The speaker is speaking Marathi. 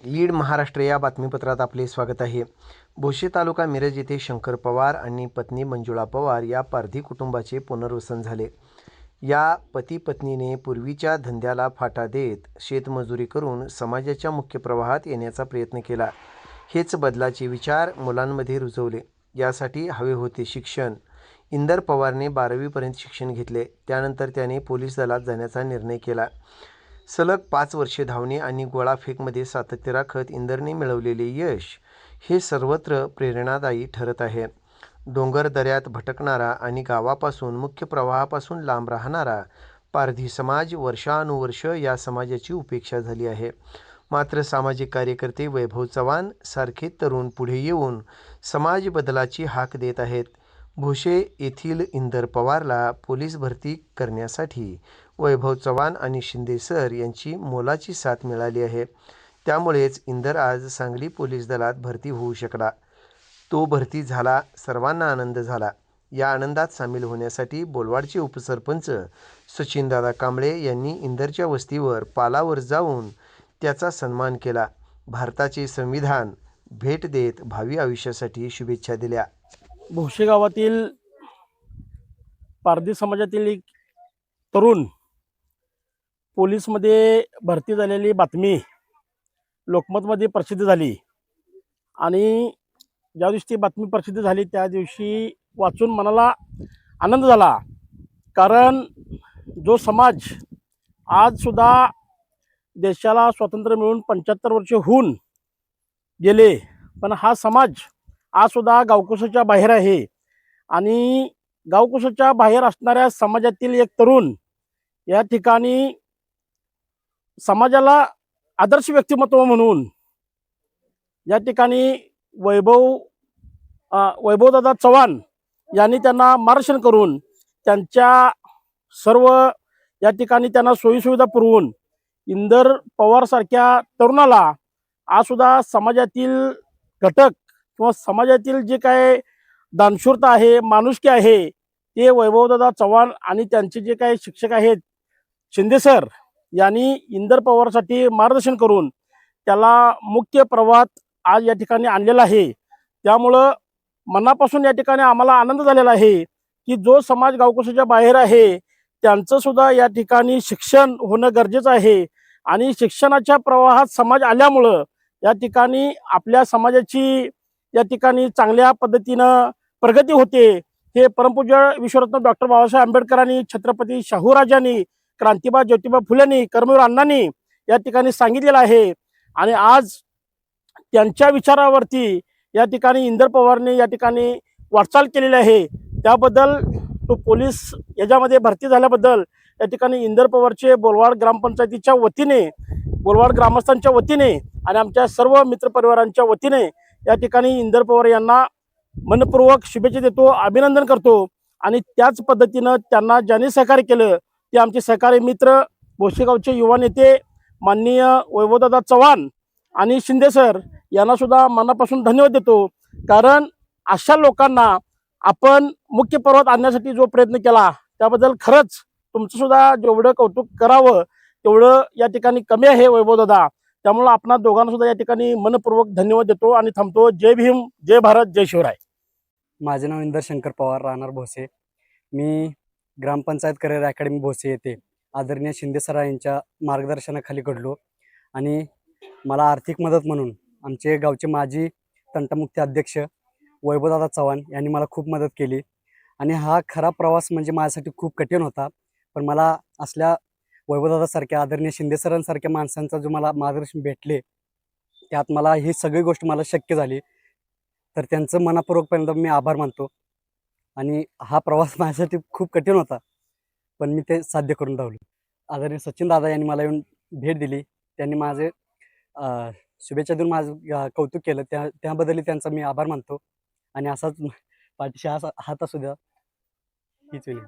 लीड महाराष्ट्र या बातमीपत्रात आपले स्वागत आहे. भोसे तालुका मिरज येथे शंकर पवार आणि पत्नी मंजुळा पवार या पारधी कुटुंबाचे पुनर्वसन झाले. या पती पत्नीने पूर्वीच्या धंद्याला फाटा देत शेतमजुरी करून समाजाच्या मुख्य प्रवाहात येण्याचा प्रयत्न केला. हेच बदलाचे विचार मुलांमध्ये रुजवले. यासाठी हवे होते शिक्षण. इंदर पवारने 12वी शिक्षण घेतले. त्यानंतर त्याने पोलीस दलात जाण्याचा निर्णय केला. सलग 5 वर्षे धावणे आणि गोळाफेकमध्ये सातत्य राखत इंदरने मिळवलेले यश हे सर्वत्र प्रेरणादायी ठरत आहे. डोंगर दऱ्यात भटकणारा आणि गावापासून मुख्य प्रवाहापासून लांब राहणारा पारधी समाज वर्षानुवर्ष या समाजाची उपेक्षा झाली आहे. मात्र सामाजिक कार्यकर्ते वैभव चव्हाण सारखे तरुण पुढे येऊन समाज बदलाची हाक देत आहेत. भोसे येथील इंदर पवारला पोलीस भरती करण्यासाठी वैभव चव्हाण आणि शिंदे सर यांची मोलाची साथ मिळाली आहे. त्यामुळेच इंदर आज सांगली पोलीस दलात भरती होऊ शकला. तो भरती झाला, सर्वांना आनंद झाला. या आनंदात सामील होण्यासाठी बोलवाडचे उपसरपंच सचिनदादा कांबळे यांनी इंदरच्या वस्तीवर पालावर जाऊन त्याचा सन्मान केला. भारताचे संविधान भेट देत भावी आयुष्यासाठी शुभेच्छा दिल्या. भोसे गावातील पारधी समाजातील एक तरुण पोलीसमध्ये भरती झालेली बातमी लोकमतमध्ये प्रसिद्ध झाली आणि ज्या दिवशी ती बातमी प्रसिद्ध झाली त्या दिवशी वाचून मनाला आनंद झाला. कारण जो समाज आजसुद्धा देशाला स्वातंत्र्य मिळून 75 वर्ष होऊन गेले, पण हा समाज आजसुद्धा गावकुशाच्या बाहेर आहे आणि गावकुशाच्या बाहेर असणाऱ्या समाजातील एक तरुण या ठिकाणी समाजाला आदर्श व्यक्तिमत्व म्हणून या ठिकाणी वैभवदादा चव्हाण यांनी त्यांना मार्गदर्शन करून त्यांच्या सर्व या ठिकाणी त्यांना सोयीसुविधा पुरवून इंदर पवारसारख्या तरुणाला आजसुद्धा समाजातील घटक किंवा समाजातील जे काय दानशूरता आहे, माणुसकी आहे, ते वैभवदादा चव्हाण आणि त्यांचे जे काही शिक्षक आहेत शिंदे सर यांनी इंदर पवारसाठी मार्गदर्शन करून त्याला मुख्य प्रवाहात आज या ठिकाणी आणलेला आहे. त्यामुळं मनापासून या ठिकाणी आम्हाला आनंद झालेला आहे की जो समाज गावकुशाच्या बाहेर आहे त्यांचं सुद्धा या ठिकाणी शिक्षण होणं गरजेचं आहे आणि शिक्षणाच्या प्रवाहात समाज आल्यामुळं या ठिकाणी आपल्या समाजाची या ठिकाणी चांगल्या पद्धतीनं प्रगती होते. हे परमपूज्य विश्वरत्न डॉक्टर बाबासाहेब आंबेडकरांनी, छत्रपती शाहूराजांनी, क्रांतिबा ज्योतिबा फुलेंनी, कर्मवीर अण्णांनी या ठिकाणी सांगितलेलं आहे आणि आज त्यांच्या विचारावरती या ठिकाणी इंदर पवारने या ठिकाणी वाटचाल केलेली आहे. त्याबद्दल तो पोलीस याच्यामध्ये भरती झाल्याबद्दल या ठिकाणी इंदर पवारचे बोलवाड ग्रामपंचायतीच्या वतीने, बोलवाड ग्रामस्थांच्या वतीने आणि आमच्या सर्व मित्रपरिवारांच्या वतीने या ठिकाणी इंदर पवार यांना मनपूर्वक शुभेच्छा देतो, अभिनंदन करतो. आणि त्याच पद्धतीनं त्यांना ज्यांनी सहकार्य केलं ते आमचे सहकारी मित्र भोसेगावचे युवा नेते माननीय वैभवदादा चव्हाण आणि शिंदे सर यांना सुद्धा मनापासून धन्यवाद देतो. कारण अशा लोकांना आपण मुख्य प्रवाहात आणण्यासाठी जो प्रयत्न केला त्याबद्दल खरंच तुमचं सुद्धा जेवढं कौतुक करावं तेवढं या ठिकाणी कमी आहे वैभवदादा. त्यामुळे आपणा दोघांना सुद्धा या ठिकाणी मनपूर्वक धन्यवाद देतो आणि थांबतो. जय भीम, जय भारत, जय शिवराय. माझे नाव इंदर शंकर पवार, राहणार भोसे. मी ग्रामपंचायत करिअर अकॅडमी भोसे येथे आदरणीय शिंदे सर यांच्या मार्गदर्शनाखाली घडलो आणि मला आर्थिक मदत म्हणून आमचे गावचे माजी तंटामुक्ती अध्यक्ष वैभवदादा चव्हाण यांनी मला खूप मदत केली. आणि हा खरा प्रवास म्हणजे माझ्यासाठी खूप कठीण होता, पण मला असल्या वैभवदादासारख्या आदरणीय शिंदे सरांसारख्या माणसांचा जो मला मार्गदर्शन भेटले त्यात मला ही सगळी गोष्ट मला शक्य झाली. तर त्यांचं मनापूर्वकपर्यंत मी आभार मानतो. आणि हा प्रवास माझ्यासाठी खूप कठीण होता, पण मी ते साध्य करून धावलो. आदरणीय सचिन दादा यांनी मला येऊन भेट दिली, त्यांनी माझे शुभेच्छा देऊन माझं कौतुक केलं, त्याबद्दल त्यांचा मी आभार मानतो. आणि असाच पाठीशी हात असू द्या हीच वेळ.